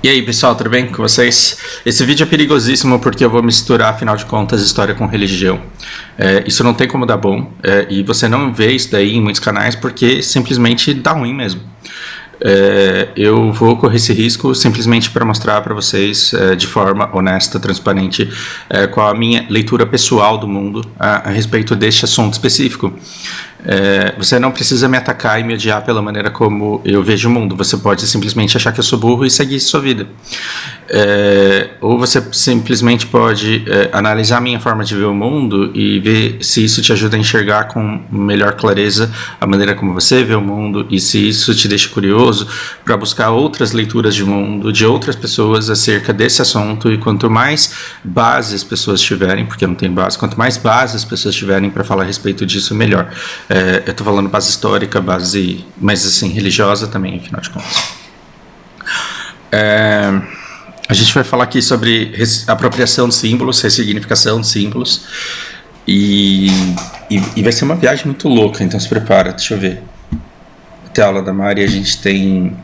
E aí pessoal, tudo bem com vocês? Esse vídeo é perigosíssimo porque eu vou misturar, afinal de contas, história com religião. Isso não tem como dar bom, e você não vê isso daí em muitos canais porque simplesmente dá ruim mesmo. Eu vou correr esse risco simplesmente para mostrar para vocês de forma honesta, transparente, qual a minha leitura pessoal do mundo a respeito deste assunto específico. Você não precisa me atacar e me odiar pela maneira como eu vejo o mundo. Você pode simplesmente achar que eu sou burro e seguir sua vida. Ou você simplesmente pode analisar a minha forma de ver o mundo e ver se isso te ajuda a enxergar com melhor clareza a maneira como você vê o mundo e se isso te deixa curioso para buscar outras leituras de mundo de outras pessoas acerca desse assunto. E quanto mais base as pessoas tiverem, porque não tem base, quanto mais base as pessoas tiverem para falar a respeito disso, melhor. Eu estou falando base histórica, base, mas assim, religiosa também, afinal de contas. A gente vai falar aqui sobre apropriação de símbolos, ressignificação de símbolos, e vai ser uma viagem muito louca, então se prepara. Deixa eu ver. Até a aula da Mari a gente tem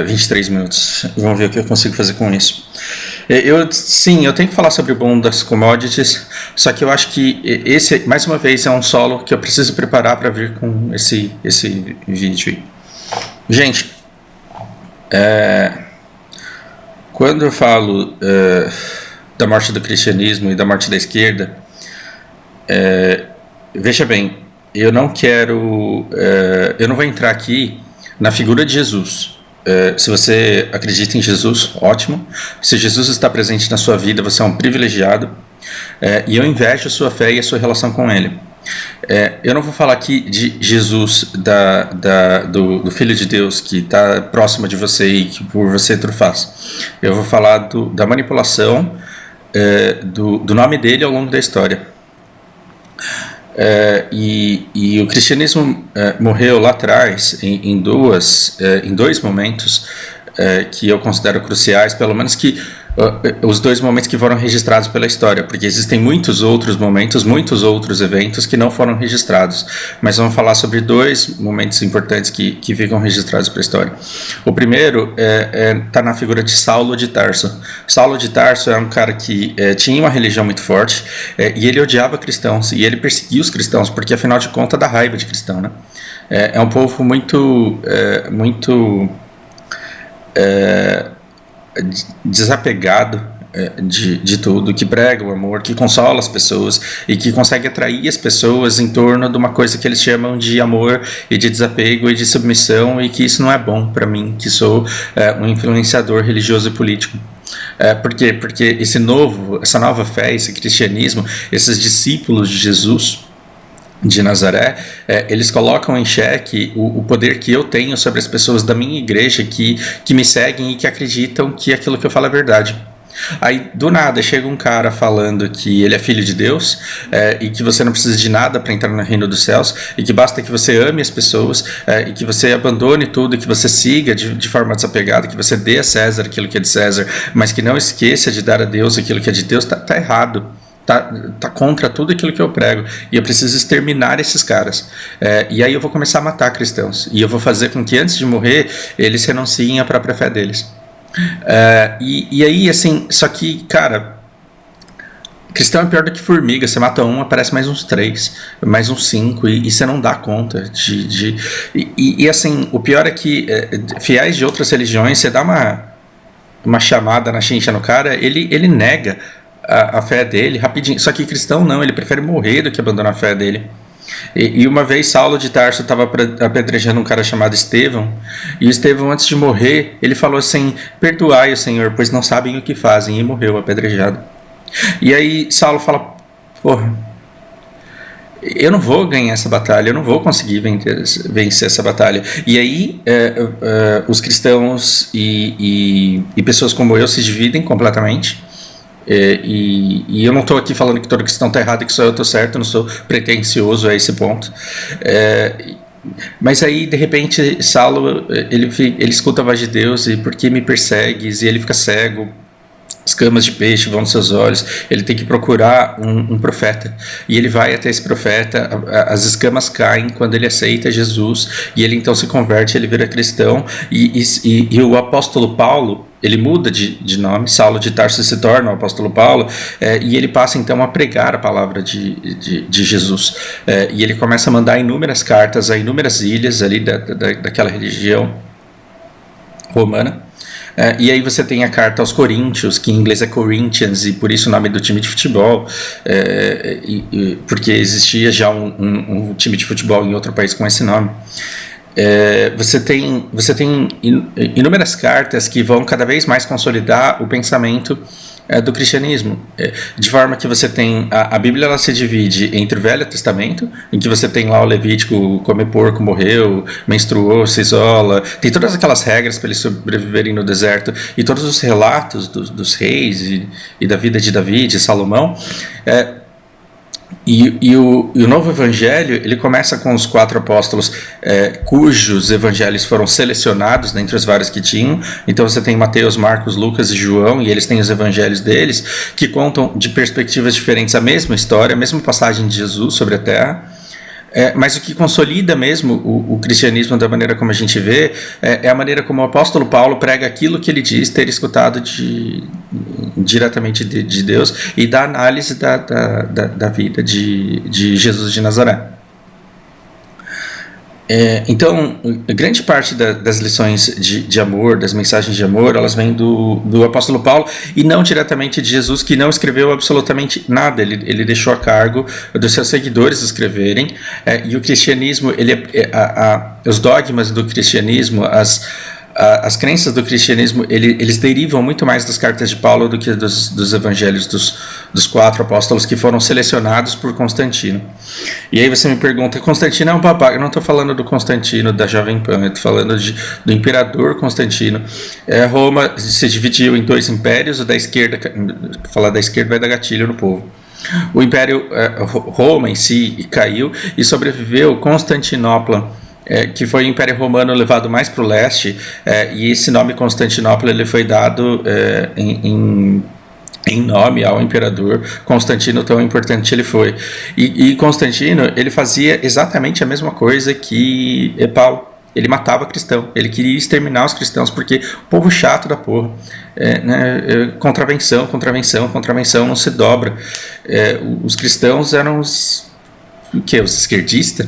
23 minutos. Vamos ver o que eu consigo fazer com isso. Eu tenho que falar sobre o boom das commodities, só que eu acho que esse, mais uma vez, é um solo que eu preciso preparar para vir com esse vídeo aí. Gente, quando eu falo da morte do cristianismo e da morte da esquerda, veja bem, eu não vou entrar aqui na figura de Jesus. Se você acredita em Jesus, ótimo. Se Jesus está presente na sua vida, você é um privilegiado. E eu invejo a sua fé e a sua relação com Ele. Eu não vou falar aqui de Jesus, do Filho de Deus, que está próximo de você e que por você tudo faz. Eu vou falar da manipulação do nome dele ao longo da história. E o cristianismo morreu lá atrás em dois momentos que eu considero cruciais, pelo menos os dois momentos que foram registrados pela história, porque existem muitos outros momentos, muitos outros eventos que não foram registrados, mas vamos falar sobre dois momentos importantes que ficam registrados para a história. O primeiro está na figura de Saulo de Tarso. Saulo de Tarso é um cara que tinha uma religião muito forte, e ele odiava cristãos, e ele perseguia os cristãos, porque afinal de contas dá raiva de cristão, né? É um povo muito desapegado de tudo, que prega o amor, que consola as pessoas e que consegue atrair as pessoas em torno de uma coisa que eles chamam de amor e de desapego e de submissão, e que isso não é bom para mim, que sou um influenciador religioso e político. Por quê? Porque essa nova fé, esse cristianismo, esses discípulos de Jesus de Nazaré, eles colocam em xeque o poder que eu tenho sobre as pessoas da minha igreja que me seguem e que acreditam que aquilo que eu falo é verdade. Aí, do nada, chega um cara falando que ele é filho de Deus, e que você não precisa de nada para entrar no reino dos céus, e que basta que você ame as pessoas, e que você abandone tudo, que você siga de forma desapegada, que você dê a César aquilo que é de César, mas que não esqueça de dar a Deus aquilo que é de Deus. Tá errado. Tá contra tudo aquilo que eu prego, e eu preciso exterminar esses caras, e aí eu vou começar a matar cristãos, e eu vou fazer com que antes de morrer eles renunciem à própria fé deles, e aí assim, só que cara, cristão é pior do que formiga. Você mata um, aparece mais uns 3, mais uns 5, e você não dá conta e assim, o pior é que fiéis de outras religiões, você dá uma chamada na chincha no cara, ele nega a fé dele rapidinho. Só que cristão não, ele prefere morrer do que abandonar a fé dele. E uma vez Saulo de Tarso estava apedrejando um cara chamado Estevão, e Estevão, antes de morrer, ele falou assim: perdoai o Senhor, pois não sabem o que fazem, e morreu apedrejado. E aí Saulo fala: porra, eu não vou ganhar essa batalha, eu não vou conseguir vencer essa batalha. E aí os cristãos e pessoas como eu se dividem completamente. E eu não estou aqui falando que todo cristão está errado e que só eu estou certo, eu não sou pretencioso a esse ponto. Mas aí, de repente, Saulo, ele escuta a voz de Deus: e por que me persegues? E ele fica cego, escamas de peixe vão nos seus olhos, ele tem que procurar um profeta, e ele vai até esse profeta, as escamas caem quando ele aceita Jesus, e ele então se converte, ele vira cristão, e o apóstolo Paulo, ele muda de nome, Saulo de Tarso se torna o apóstolo Paulo, e ele passa então a pregar a palavra de Jesus. E ele começa a mandar inúmeras cartas a inúmeras ilhas ali daquela religião romana. E aí você tem a carta aos Coríntios, que em inglês é Corinthians, e por isso o nome do time de futebol, porque existia já um time de futebol em outro país com esse nome. Você tem inúmeras cartas que vão cada vez mais consolidar o pensamento do cristianismo, de forma que você tem a Bíblia, ela se divide entre o Velho Testamento, em que você tem lá o Levítico, come porco, morreu, menstruou, se isola, tem todas aquelas regras para eles sobreviverem no deserto, e todos os relatos dos reis e da vida de Davi, de Salomão. E o novo evangelho, ele começa com os 4 apóstolos, cujos evangelhos foram selecionados dentre os vários que tinham. Então você tem Mateus, Marcos, Lucas e João, e eles têm os evangelhos deles, que contam de perspectivas diferentes a mesma história, a mesma passagem de Jesus sobre a terra. Mas o que consolida mesmo o cristianismo da maneira como a gente vê é a maneira como o apóstolo Paulo prega aquilo que ele diz ter escutado diretamente de Deus, e da análise da vida de Jesus de Nazaré. Então, grande parte das lições de amor, das mensagens de amor, elas vêm do apóstolo Paulo, e não diretamente de Jesus, que não escreveu absolutamente nada. Ele deixou a cargo dos seus seguidores escreverem, e o cristianismo, os dogmas do cristianismo, as crenças do cristianismo, eles derivam muito mais das cartas de Paulo do que dos evangelhos dos 4 apóstolos, que foram selecionados por Constantino. E aí você me pergunta, Constantino é um babaca? Eu não estou falando do Constantino da Jovem Pan, eu estou falando do imperador Constantino. Roma se dividiu em 2 impérios, o da esquerda, falar da esquerda vai dar gatilho no povo. O império Roma em si caiu, e sobreviveu Constantinopla, que foi o Império Romano levado mais para o leste, e esse nome Constantinopla ele foi dado em nome ao imperador Constantino, tão importante ele foi. E Constantino, ele fazia exatamente a mesma coisa que Paulo. Ele matava cristão, ele queria exterminar os cristãos, porque o povo chato da porra, contravenção, não se dobra. Os cristãos eram os esquerdistas?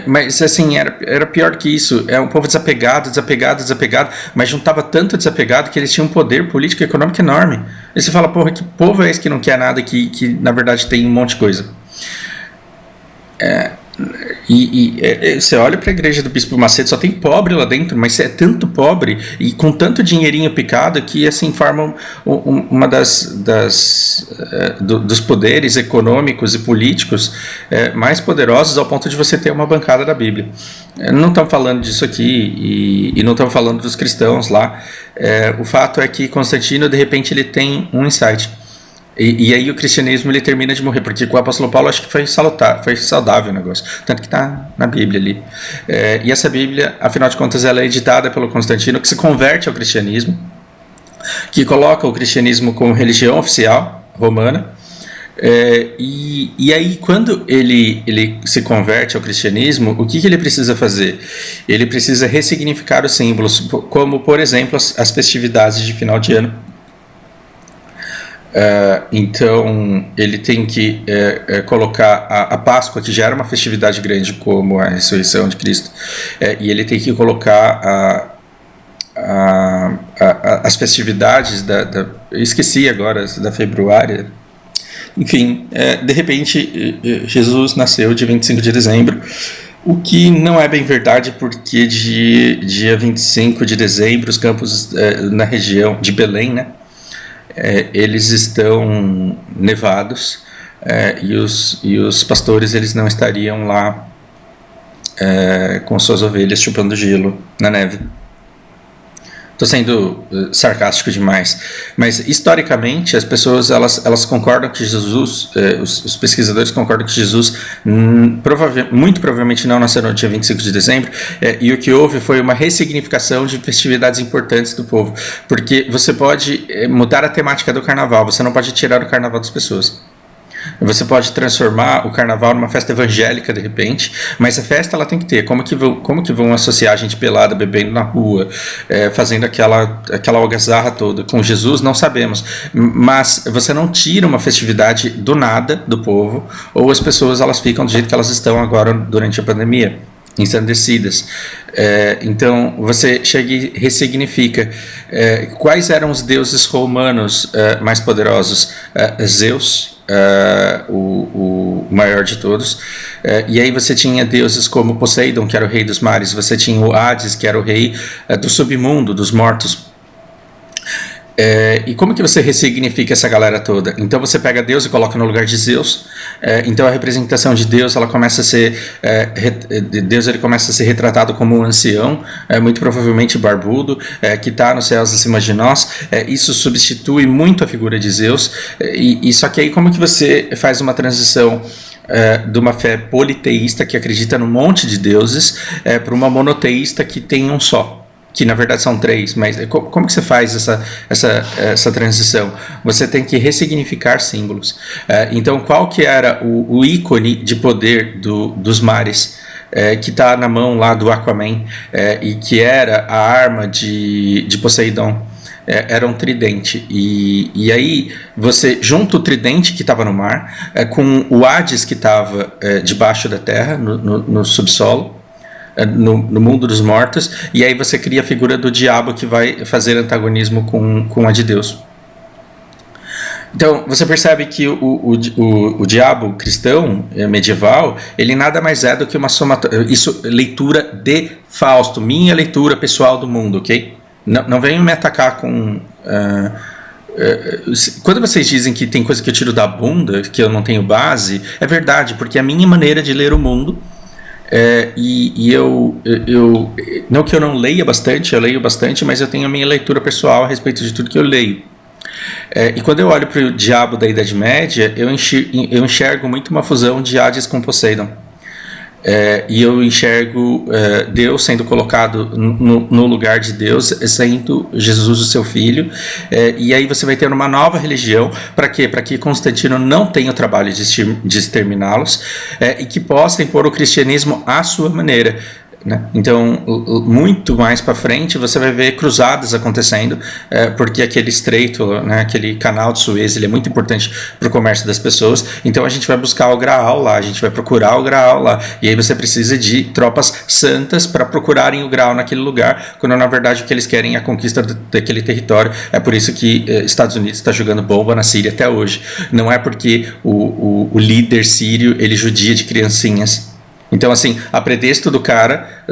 Mas assim, era pior que isso. É um povo desapegado, mas juntava tanto desapegado que eles tinham um poder político e econômico enorme. E você fala, porra, que povo é esse que não quer nada, que na verdade tem um monte de coisa? Você olha para a igreja do Bispo Macedo, só tem pobre lá dentro, mas é tanto pobre e com tanto dinheirinho picado que assim formam uma dos poderes econômicos e políticos mais poderosos, ao ponto de você ter uma bancada da Bíblia. Não estamos falando disso aqui e não estamos falando dos cristãos lá. O fato é que Constantino, de repente, ele tem um insight. E aí o cristianismo ele termina de morrer, porque com o apóstolo Paulo acho que foi saudável o negócio, tanto que está na Bíblia ali. E essa Bíblia, afinal de contas, ela é editada pelo Constantino, que se converte ao cristianismo, que coloca o cristianismo como religião oficial romana. E aí quando ele se converte ao cristianismo, o que ele precisa fazer? Ele precisa ressignificar os símbolos, como por exemplo as festividades de final de ano. Então ele tem que colocar a Páscoa, que já era uma festividade grande como a ressurreição de Cristo, e ele tem que colocar as festividades eu esqueci agora, da februária. Enfim, de repente Jesus nasceu dia 25 de dezembro, o que não é bem verdade, porque dia 25 de dezembro os campos na região de Belém, né, eles estão nevados, e os pastores eles não estariam lá com suas ovelhas chupando gelo na neve. Estou sendo sarcástico demais, mas historicamente as pessoas elas concordam que Jesus, os pesquisadores concordam que Jesus muito provavelmente não nasceu no dia 25 de dezembro, e o que houve foi uma ressignificação de festividades importantes do povo, porque você pode mudar a temática do carnaval, você não pode tirar o carnaval das pessoas. Você pode transformar o carnaval numa festa evangélica de repente, mas a festa ela tem que ter. Como que vão associar a gente pelada, bebendo na rua, fazendo aquela algazarra toda com Jesus? Não sabemos. Mas você não tira uma festividade do nada do povo, ou as pessoas elas ficam do jeito que elas estão agora durante a pandemia, ensandecidas. Então você chega e ressignifica quais eram os deuses romanos mais poderosos. Zeus, o maior de todos, e aí você tinha deuses como Poseidon, que era o rei dos mares, você tinha o Hades, que era o rei do submundo, dos mortos. E como que você ressignifica essa galera toda? Então você pega Deus e coloca no lugar de Zeus. Então a representação de Deus ela começa a ser Deus ele começa a ser retratado como um ancião, muito provavelmente barbudo, que está nos céus acima de nós. Isso substitui muito a figura de Zeus. E só que aí como que você faz uma transição de uma fé politeísta que acredita num monte de deuses para uma monoteísta que tem um só? Que na verdade são três, mas como que você faz essa transição? Você tem que ressignificar símbolos. Então, qual que era o ícone de poder dos mares, que está na mão lá do Aquaman, e que era a arma de Poseidon? Era um tridente. E aí você junta o tridente que estava no mar com o Hades que estava debaixo da terra, no subsolo, no mundo dos mortos, e aí você cria a figura do diabo que vai fazer antagonismo com a de Deus. Então você percebe que o diabo cristão medieval, ele nada mais é do que uma somatória. Isso, leitura de Fausto, minha leitura pessoal do mundo, ok? Não venham me atacar com... quando vocês dizem que tem coisa que eu tiro da bunda, que eu não tenho base, é verdade, porque é a minha maneira de ler o mundo. Eu não que eu não leia bastante, eu leio bastante, mas eu tenho a minha leitura pessoal a respeito de tudo que eu leio. E quando eu olho para o diabo da Idade Média, eu enxergo muito uma fusão de Hades com Poseidon. E eu enxergo Deus sendo colocado no lugar de Deus, sendo Jesus o seu filho, e aí você vai ter uma nova religião. Para quê? Para que Constantino não tenha o trabalho de exterminá-los, e que possa impor o cristianismo à sua maneira. Né? Então, muito mais para frente você vai ver cruzadas acontecendo, porque aquele estreito, né, aquele canal de Suez, ele é muito importante para o comércio das pessoas. Então a gente vai buscar o Graal lá, a gente vai procurar o Graal lá, e aí você precisa de tropas santas para procurarem o Graal naquele lugar, quando na verdade o que eles querem é a conquista daquele território. É por isso que Estados Unidos está jogando bomba na Síria até hoje. Não é porque o líder sírio ele judia de criancinhas. Então, assim, a pretexto do cara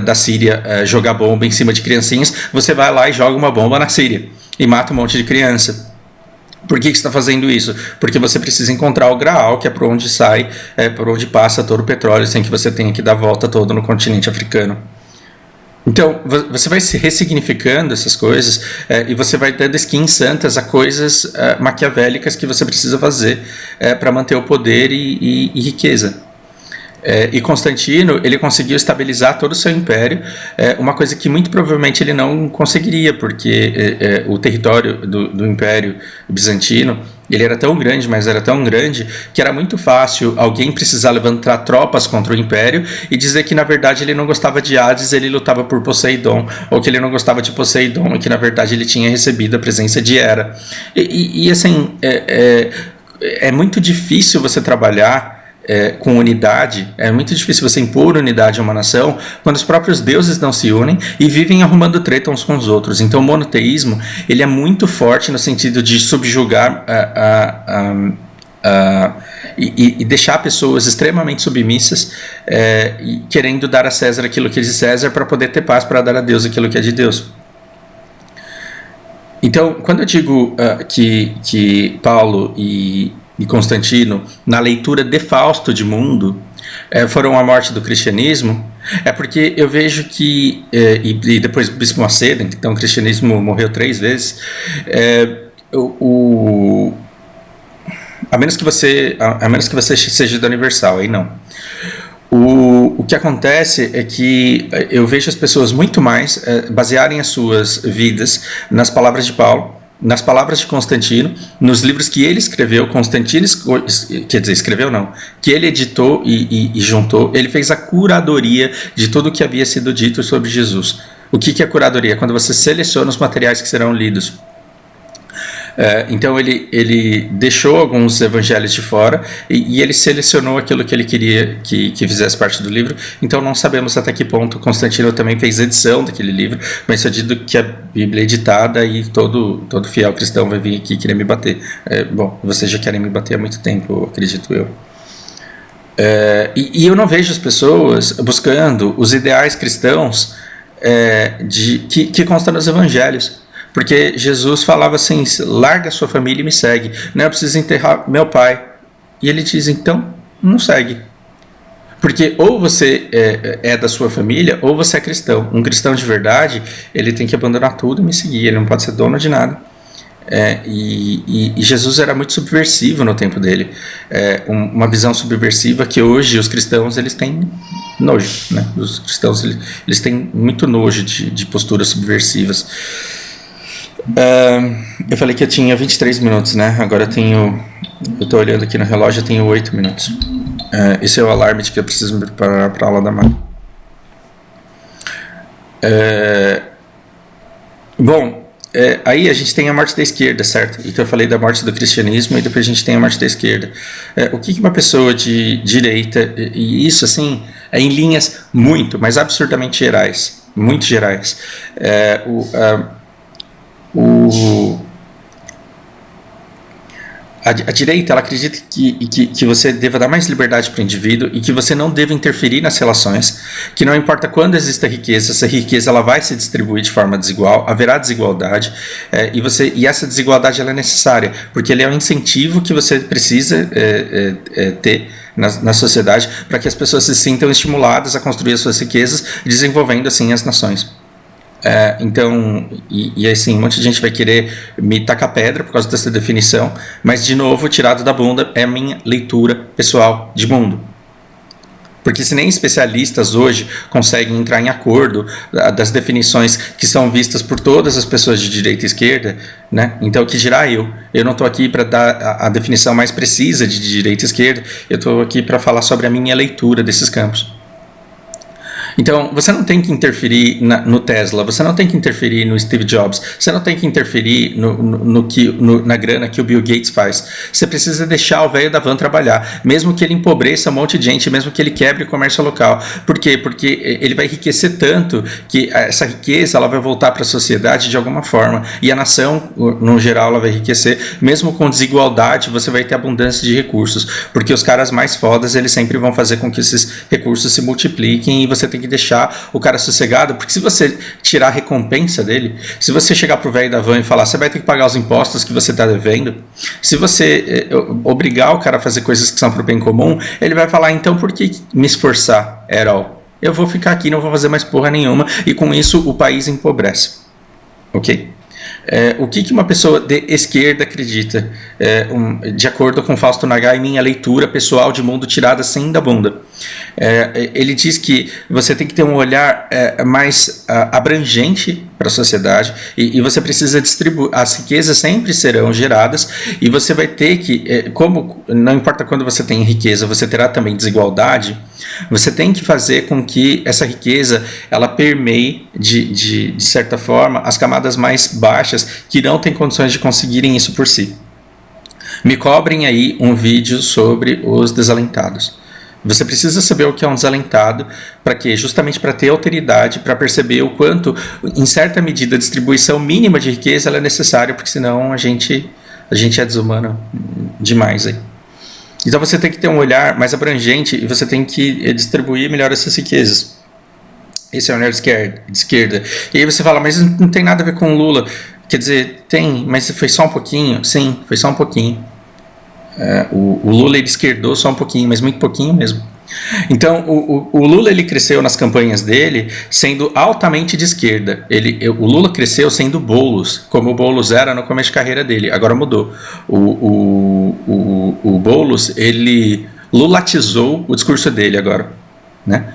da Síria jogar bomba em cima de criancinhas, você vai lá e joga uma bomba na Síria e mata um monte de criança. Por que você está fazendo isso? Porque você precisa encontrar o Graal, que é por onde sai, por onde passa todo o petróleo, sem que você tenha que dar a volta toda no continente africano. Então, você vai se ressignificando essas coisas, e você vai dando skins santas a coisas maquiavélicas que você precisa fazer para manter o poder e riqueza. E Constantino, ele conseguiu estabilizar todo o seu império, uma coisa que muito provavelmente ele não conseguiria, porque o território do Império Bizantino, ele era tão grande, mas era tão grande, que era muito fácil alguém precisar levantar tropas contra o Império e dizer que na verdade ele não gostava de Hades, ele lutava por Poseidon, ou que ele não gostava de Poseidon, e que na verdade ele tinha recebido a presença de Hera. E assim, é muito difícil você trabalhar com unidade, é muito difícil você impor unidade a uma nação quando os próprios deuses não se unem e vivem arrumando treta uns com os outros. Então o monoteísmo ele é muito forte no sentido de subjugar e deixar pessoas extremamente submissas, e querendo dar a César aquilo que é de César para poder ter paz para dar a Deus aquilo que é de Deus. Então, quando eu digo que Paulo e Constantino, na leitura de Fausto de mundo, foram a morte do cristianismo, é porque eu vejo que, e depois o Bispo Macedo, então o cristianismo morreu 3 vezes, a menos que você seja da Universal, aí não. O que acontece é que eu vejo as pessoas muito mais basearem as suas vidas nas palavras de Paulo, nas palavras de Constantino, nos livros que ele escreveu, Constantino, quer dizer, escreveu não, que ele editou e juntou, ele fez a curadoria de tudo o que havia sido dito sobre Jesus. O que é curadoria? Quando você seleciona os materiais que serão lidos. Então ele deixou alguns evangelhos de fora e ele selecionou aquilo que ele queria que fizesse parte do livro. Então não sabemos até que ponto Constantino também fez edição daquele livro, mas eu digo que a Bíblia é editada e todo fiel cristão vai vir aqui querer me bater. Bom, vocês já querem me bater há muito tempo, acredito eu. E eu não vejo as pessoas buscando os ideais cristãos que constam nos evangelhos. Porque Jesus falava assim, larga a sua família e me segue. Não, eu preciso enterrar meu pai. E ele diz, então, não segue. Porque ou você é da sua família, ou você é cristão. Um cristão de verdade, ele tem que abandonar tudo e me seguir. Ele não pode ser dono de nada. E Jesus era muito subversivo no tempo dele. Uma visão subversiva que hoje os cristãos eles têm nojo. Né? Os cristãos eles têm muito nojo de posturas subversivas. Eu falei que eu tinha 23 minutos, né? Agora eu tô olhando aqui no relógio, eu tenho 8 minutos. Esse é o alarme de que eu preciso me preparar para a aula da manhã. Aí a gente tem a morte da esquerda, certo? Então eu falei da morte do cristianismo e depois a gente tem a morte da esquerda. O que uma pessoa de direita, e isso assim, em linhas muito, mas absurdamente gerais, muito gerais, a direita ela acredita que você deva dar mais liberdade para o indivíduo e que você não deva interferir nas relações, que não importa quando exista riqueza, essa riqueza ela vai se distribuir de forma desigual, haverá desigualdade, e essa desigualdade ela é necessária, porque ele é um incentivo que você precisa ter na sociedade para que as pessoas se sintam estimuladas a construir as suas riquezas, desenvolvendo assim as nações. Então, assim, um monte de gente vai querer me tacar pedra por causa dessa definição, mas de novo, tirado da bunda é a minha leitura pessoal de mundo. Porque se nem especialistas hoje conseguem entrar em acordo das definições que são vistas por todas as pessoas de direita e esquerda, né? Então, o que dirá eu? Eu não estou aqui para dar a definição mais precisa de direita e esquerda, eu estou aqui para falar sobre a minha leitura desses campos. Então, você não tem que interferir no Tesla, você não tem que interferir no Steve Jobs, você não tem que interferir na grana que o Bill Gates faz. Você precisa deixar o velho da van trabalhar, mesmo que ele empobreça um monte de gente, mesmo que ele quebre o comércio local. Por quê? Porque ele vai enriquecer tanto que essa riqueza ela vai voltar para a sociedade de alguma forma. E a nação, no geral, ela vai enriquecer. Mesmo com desigualdade, você vai ter abundância de recursos. Porque os caras mais fodas, eles sempre vão fazer com que esses recursos se multipliquem e você tem que deixar o cara sossegado, porque se você tirar a recompensa dele, se você chegar pro velho da van e falar, você vai ter que pagar os impostos que você está devendo, se você obrigar o cara a fazer coisas que são pro bem comum, ele vai falar, então por que me esforçar, Erol? Eu vou ficar aqui, não vou fazer mais porra nenhuma, e com isso o país empobrece. Ok? O que uma pessoa de esquerda acredita, de acordo com Fausto Nagai, minha leitura pessoal de mundo tirada assim da bunda. Ele diz que você tem que ter um olhar mais abrangente para a sociedade e você precisa distribuir, as riquezas sempre serão geradas e você vai ter que, como não importa quando você tem riqueza, você terá também desigualdade, você tem que fazer com que essa riqueza ela permeie de certa forma as camadas mais baixas que não têm condições de conseguirem isso por si. Me cobrem aí um vídeo sobre os desalentados. Você precisa saber o que é um desalentado, para quê? Justamente para ter alteridade, para perceber o quanto, em certa medida, a distribuição mínima de riqueza ela é necessária, porque senão a gente é desumano demais aí. Então você tem que ter um olhar mais abrangente e você tem que distribuir melhor essas riquezas. Esse é o olhar de esquerda. E aí você fala, mas não tem nada a ver com o Lula. Quer dizer, tem, mas foi só um pouquinho? Sim, foi só um pouquinho. O Lula ele esquerdou só um pouquinho, mas muito pouquinho mesmo. Então o Lula ele cresceu nas campanhas dele sendo altamente de esquerda. O Lula cresceu sendo Boulos, como o Boulos era no começo de carreira dele. Agora mudou. O Boulos ele lulatizou o discurso dele agora. né?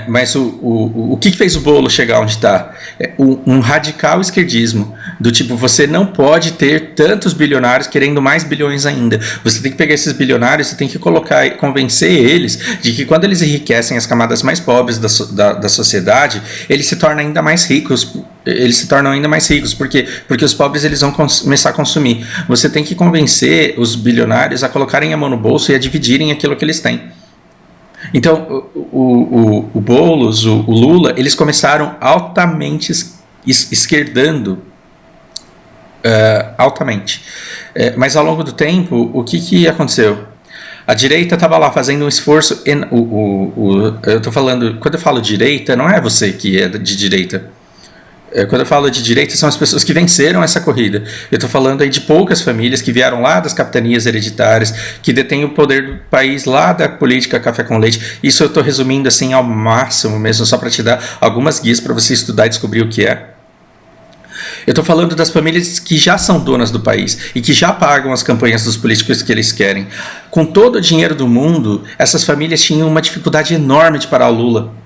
Mas o que fez o bolo chegar onde está? Um radical esquerdismo, do tipo, você não pode ter tantos bilionários querendo mais bilhões ainda. Você tem que pegar esses bilionários, você tem que colocar e convencer eles de que quando eles enriquecem as camadas mais pobres da sociedade, eles se tornam ainda mais ricos. Eles se tornam ainda mais ricos. Por quê? Porque os pobres eles vão começar a consumir. Você tem que convencer os bilionários a colocarem a mão no bolso e a dividirem aquilo que eles têm. Então, o Boulos, o Lula, eles começaram altamente esquerdando, altamente. Mas ao longo do tempo, o que aconteceu? A direita estava lá fazendo um esforço. Eu tô falando, quando eu falo direita, não é você que é de direita. Quando eu falo de direita, são as pessoas que venceram essa corrida. Eu estou falando aí de poucas famílias que vieram lá das capitanias hereditárias, que detêm o poder do país lá da política café com leite. Isso eu estou resumindo assim ao máximo mesmo, só para te dar algumas guias para você estudar e descobrir o que é. Eu estou falando das famílias que já são donas do país e que já pagam as campanhas dos políticos que eles querem. Com todo o dinheiro do mundo, essas famílias tinham uma dificuldade enorme de parar o Lula.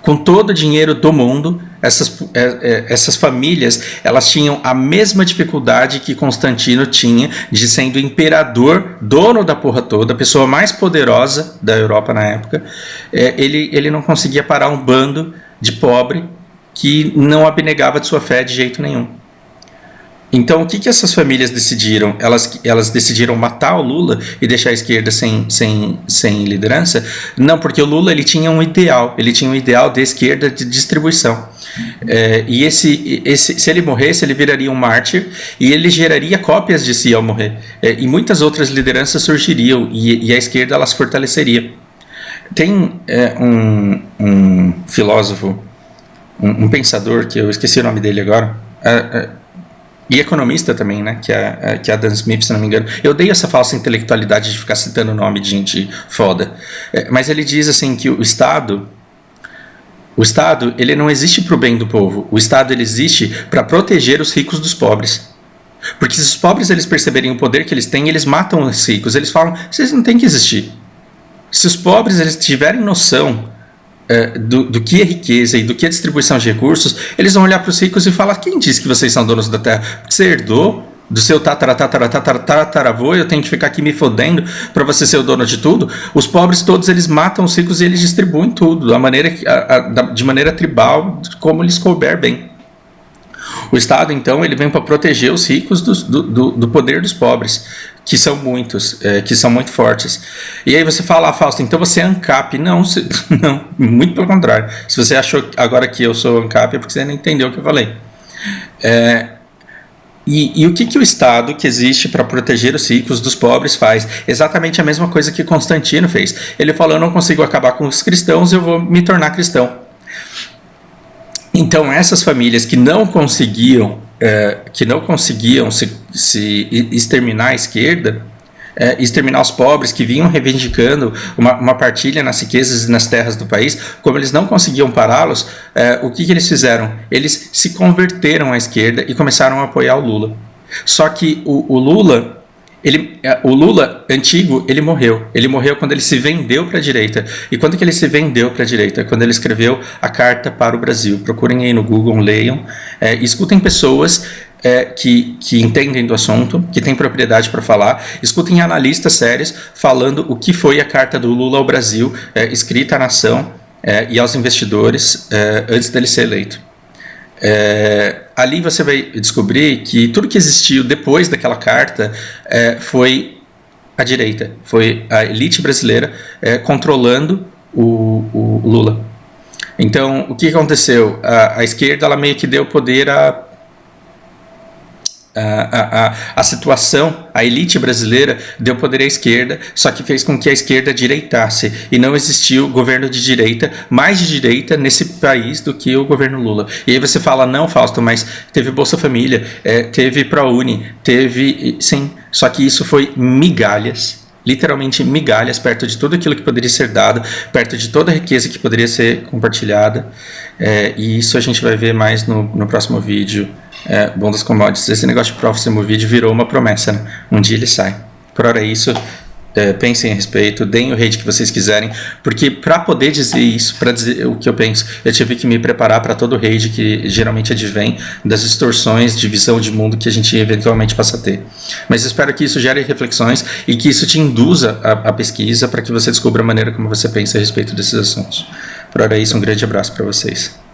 Com todo o dinheiro do mundo, essas famílias elas tinham a mesma dificuldade que Constantino tinha de sendo imperador, dono da porra toda, a pessoa mais poderosa da Europa na época. Ele não conseguia parar um bando de pobre que não abnegava de sua fé de jeito nenhum. Então, o que essas famílias decidiram? Elas decidiram matar o Lula e deixar a esquerda sem liderança? Não, porque o Lula ele tinha um ideal de esquerda de distribuição. E se ele morresse, ele viraria um mártir e ele geraria cópias de si ao morrer. E muitas outras lideranças surgiriam e a esquerda ela se fortaleceria. Tem um filósofo, um pensador, que eu esqueci o nome dele agora, e economista também, né? Que é Adam Smith, se não me engano. Eu odeio essa falsa intelectualidade de ficar citando o nome de gente foda. Mas ele diz assim que o Estado ele não existe para o bem do povo. O Estado ele existe para proteger os ricos dos pobres. Porque se os pobres eles perceberem o poder que eles têm, eles matam os ricos. Eles falam, vocês não têm que existir. Se os pobres eles tiverem noção do que é riqueza e do que é distribuição de recursos, eles vão olhar para os ricos e falar, quem disse que vocês são donos da terra? Porque você herdou do seu tataravô, eu tenho que ficar aqui me fodendo para você ser o dono de tudo. Os pobres todos eles matam os ricos e eles distribuem tudo de maneira tribal, como lhes couber bem. O Estado, então, ele vem para proteger os ricos do poder dos pobres, que são muitos, que são muito fortes. E aí você fala, Fausto, então você é ANCAP. Não, não, muito pelo contrário. Se você achou agora que eu sou ANCAP é porque você não entendeu o que eu falei. E o que o Estado, que existe para proteger os ricos dos pobres, faz? Exatamente a mesma coisa que Constantino fez. Ele falou, eu não consigo acabar com os cristãos, eu vou me tornar cristão. Então essas famílias que não conseguiam se exterminar a esquerda, exterminar os pobres que vinham reivindicando uma partilha nas riquezas e nas terras do país, como eles não conseguiam pará-los, o que eles fizeram? Eles se converteram à esquerda e começaram a apoiar o Lula. Só que o Lula antigo, ele morreu. Ele morreu quando ele se vendeu para a direita. E quando que ele se vendeu para a direita? Quando ele escreveu a Carta para o Brasil. Procurem aí no Google, leiam. Escutem pessoas que entendem do assunto, que têm propriedade para falar. Escutem analistas sérios falando o que foi a Carta do Lula ao Brasil, escrita à nação e aos investidores antes dele ser eleito. Ali você vai descobrir que tudo que existiu depois daquela carta foi a direita, foi a elite brasileira controlando o Lula. Então, o que aconteceu? A esquerda ela meio que deu poder a situação, a elite brasileira deu poder à esquerda, só que fez com que a esquerda direitasse e não existiu governo de direita, mais de direita nesse país do que o governo Lula. E aí você fala, não, Fausto, mas teve Bolsa Família, teve ProUni, teve, sim, só que isso foi migalhas, literalmente migalhas, perto de tudo aquilo que poderia ser dado, perto de toda a riqueza que poderia ser compartilhada, e isso a gente vai ver mais no próximo vídeo. Bom das commodities. Esse negócio de próximo vídeo virou uma promessa, né? Um dia ele sai. Por hora é isso. pensem a respeito, deem o hate que vocês quiserem, porque para poder dizer isso, para dizer o que eu penso, eu tive que me preparar para todo o hate que geralmente advém das distorções de visão de mundo que a gente eventualmente passa a ter. Mas espero que isso gere reflexões e que isso te induza a pesquisa para que você descubra a maneira como você pensa a respeito desses assuntos. Por hora é isso, um grande abraço para vocês.